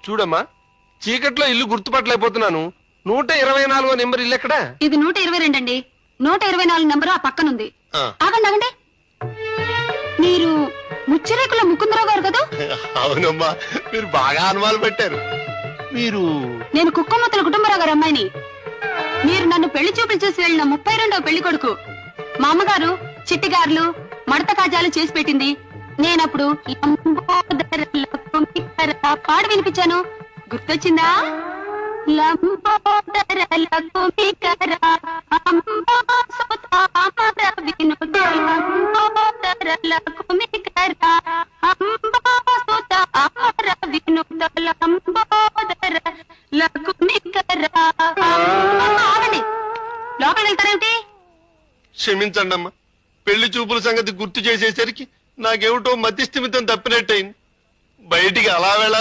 చూడమ్మా, చీకట్లో ఇల్లు గుర్తుపట్టలేకపోతున్నాను. 124వ నెంబర్ ఇల్లు ఎక్కడా? ఇది 122 అండి. 124 నెంబరు ఆ పక్కనుంది. ఆగండి ఆగండి, మీరు ముచ్చిరేకుల ముకుందరావు గారు కదా? అవునమ్మా, మీరు బాగా అనుమానం పెట్టారు. మీరు? నేను కుక్కమ్మతుల కుటుంబరావు గారు అమ్మాయిని. మీరు నన్ను పెళ్లి చూపులు చూసి వెళ్ళిన 32వ పెళ్లి కొడుకు. మా అమ్మగారు చిట్టిగారులు మడత కాజాలు చేసి పెట్టింది. నేనప్పుడు పాడు వినిపించాను, గుర్తొచ్చిందా? ఆగండి, లోపల వెళ్తారేమిటి? క్షమించండి అమ్మా, పెళ్లి చూపుల సంగతి గుర్తు చేసేసరికి నాకేమిటో మతిస్థిమితం తప్పినట్టయింది. బయటికి అలా వెళ్ళాలి